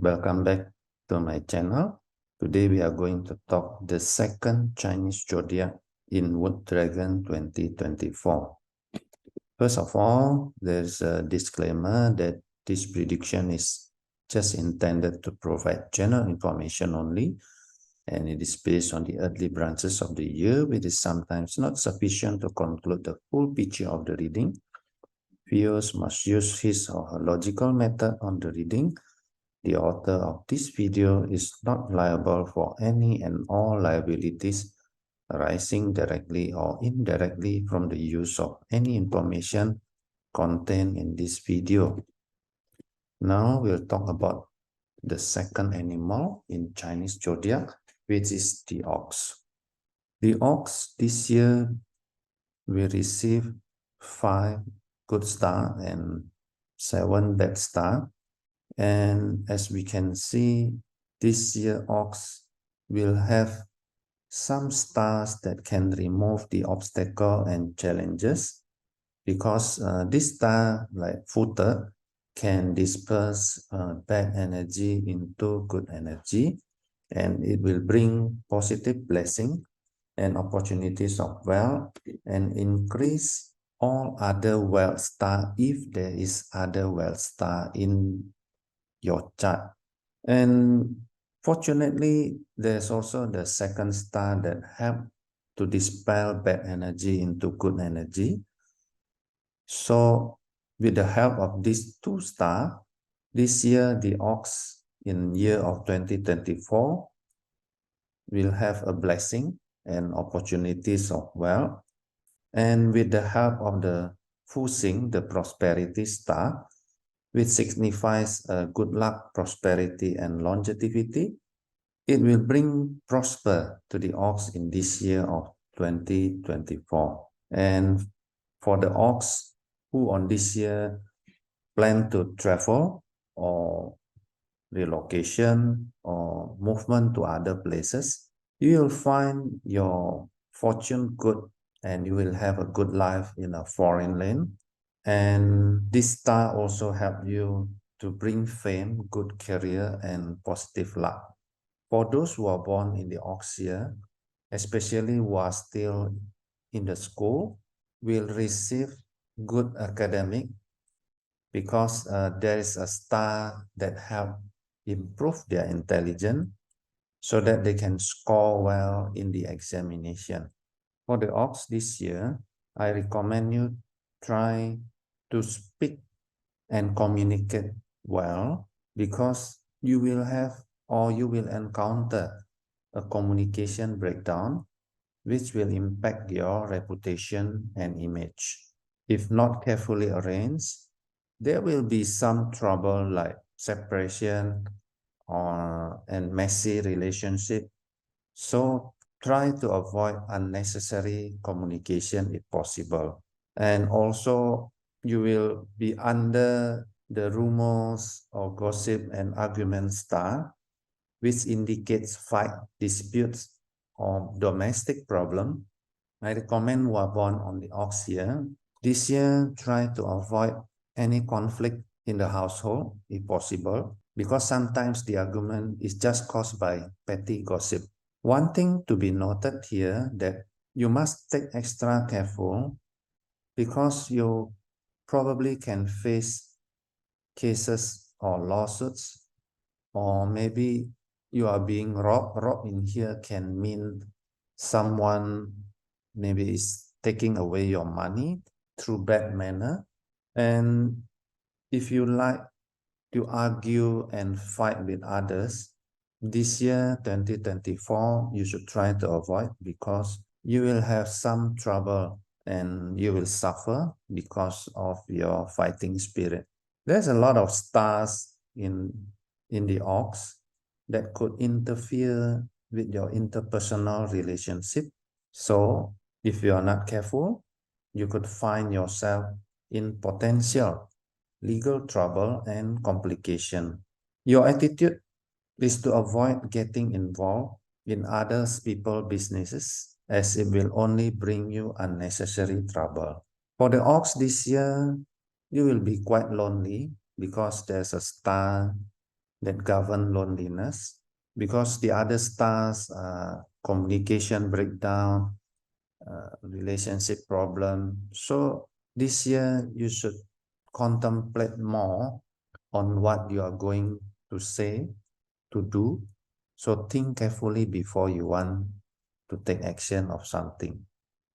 Welcome back to my channel. Today we are going to talk the second Chinese zodiac in Wood Dragon 2024. First of all, there's a disclaimer that this prediction is just intended to provide general information only, and it is based on the earthly branches of the year, which is sometimes not sufficient to conclude the full picture of the reading. Viewers must use his or her logical method on the reading. The author of this video is not liable for any and all liabilities arising directly or indirectly from the use of any information contained in this video. Now we'll talk about the second animal in Chinese zodiac, which is the ox. The ox this year will receive 5 good stars and 7 bad stars. And as we can see, this year ox will have some stars that can remove the obstacle and challenges, because this star, like footer, can disperse bad energy into good energy, and it will bring positive blessing and opportunities of wealth and increase all other wealth star if there is other wealth star in your chart. And fortunately, there's also the second star that help to dispel bad energy into good energy. So with the help of these 2 stars, this year the ox in year of 2024 will have a blessing and opportunities of wealth. And with the help of the Fu Xing, the prosperity star, which signifies good luck, prosperity, and longevity, it will bring prosper to the ox in this year of 2024. And for the ox who on this year plan to travel or relocation or movement to other places, you will find your fortune good and you will have a good life in a foreign land. And this star also help you to bring fame, good career, and positive luck. For those who are born in the ox year, especially who are still in the school, will receive good academic, because there is a star that help improve their intelligence so that they can score well in the examination. For the ox this year, I recommend you try to speak and communicate well, because you will have or you will encounter a communication breakdown which will impact your reputation and image. If not carefully arranged, there will be some trouble like separation and messy relationship. So try to avoid unnecessary communication if possible. And also, you will be under the rumors or gossip and argument star, which indicates fight, disputes, or domestic problem. I recommend who are born on the ox year. This year, try to avoid any conflict in the household if possible, because sometimes the argument is just caused by petty gossip. One thing to be noted here that you must take extra careful, because you probably can face cases or lawsuits, or maybe you are being robbed. Robbed in here can mean someone maybe is taking away your money through bad manner. And if you like to argue and fight with others, this year 2024 you should try to avoid, because you will have some trouble and you will suffer because of your fighting spirit. There's a lot of stars in the ox that could interfere with your interpersonal relationship. So if you are not careful, you could find yourself in potential legal trouble and complication. Your attitude is to avoid getting involved in other people's businesses, as it will only bring you unnecessary trouble. For the ox this year, you will be quite lonely, because there's a star that govern loneliness, because the other stars communication breakdown, relationship problem. So this year you should contemplate more on what you are going to say, to do. So think carefully before you want to take action of something.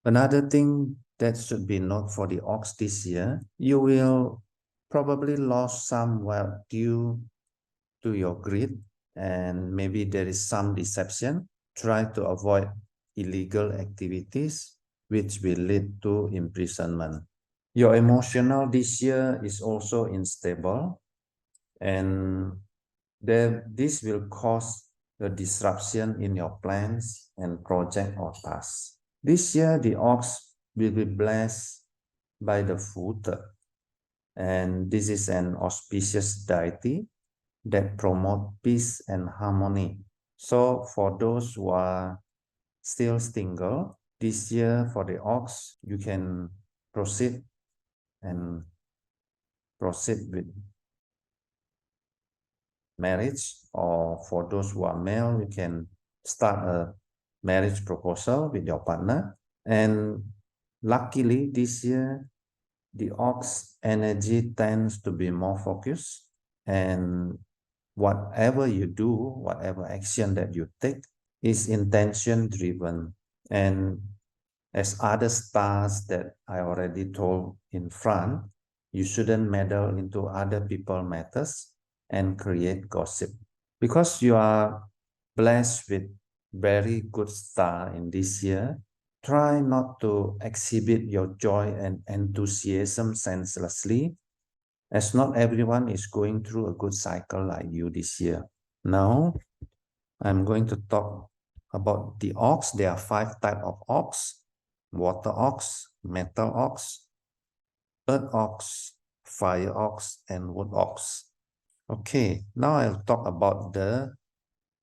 Another thing that should be noted for the ox this year, you will probably lose some wealth due to your greed, and maybe there is some deception. Try to avoid illegal activities which will lead to imprisonment. Your emotional this year is also unstable, and this will cause a disruption in your plans and project or tasks. This year, the ox will be blessed by the food, and this is an auspicious deity that promote peace and harmony. So for those who are still single, this year for the ox, you can proceed with marriage, or for those who are male, you can start a marriage proposal with your partner. And luckily this year, the ox energy tends to be more focused, and whatever you do, whatever action that you take is intention driven. And as other stars that I already told in front, you shouldn't meddle into other people's matters and create gossip. Because you are blessed with very good star in this year, try not to exhibit your joy and enthusiasm senselessly, as not everyone is going through a good cycle like you this year. Now, I'm going to talk about the ox. There are 5 types of ox: water ox, metal ox, earth ox, fire ox, and wood ox. Okay, now I'll talk about the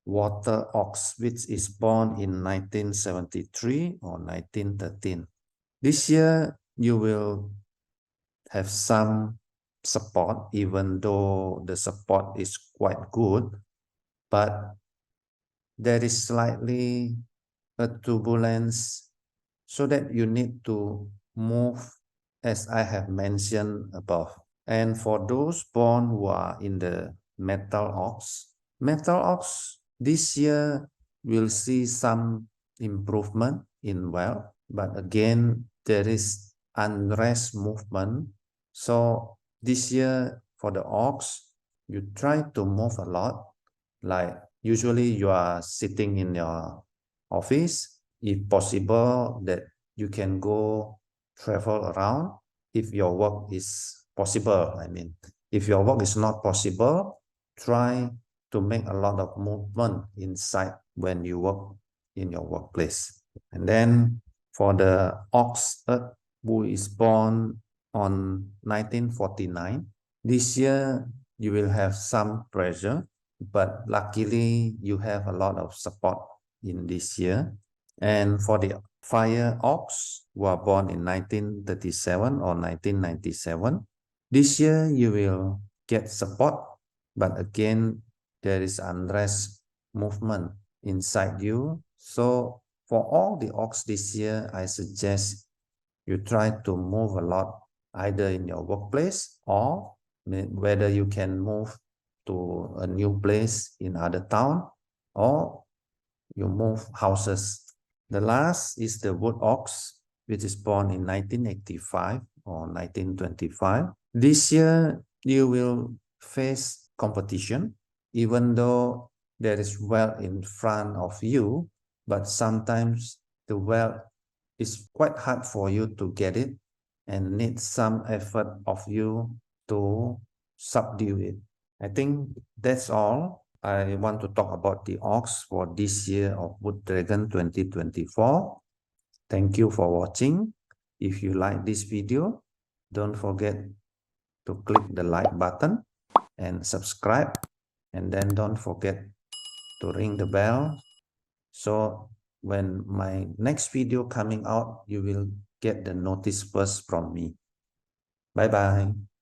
water ox, which is born in 1973 or 1913. This year, you will have some support, even though the support is quite good, but there is slightly a turbulence, so that you need to move, as I have mentioned above. And for those born who are in the metal ox this year will see some improvement in wealth, but again there is unrest movement. So this year for the ox, you try to move a lot. Like usually you are sitting in your office, if possible that you can go travel around if your work is possible. I mean, if your work is not possible, try to make a lot of movement inside when you work in your workplace. And then for the ox who is born on 1949, this year you will have some pressure, but luckily you have a lot of support in this year. And for the fire ox who are born in 1937 or 1997, this year you will get support, but again there is unrest movement inside you. So for all the ox this year, I suggest you try to move a lot, either in your workplace or whether you can move to a new place in other town, or you move houses. The last is the wood ox, which is born in 1985 or 1925. This year, you will face competition, even though there is wealth in front of you, but sometimes the wealth is quite hard for you to get it and need some effort of you to subdue it. I think that's all I want to talk about the ox for this year of Wood Dragon 2024. Thank you for watching. If you like this video, don't forget to click the like button and subscribe, and then don't forget to ring the bell, so when my next video coming out, you will get the notice first from me. Bye bye.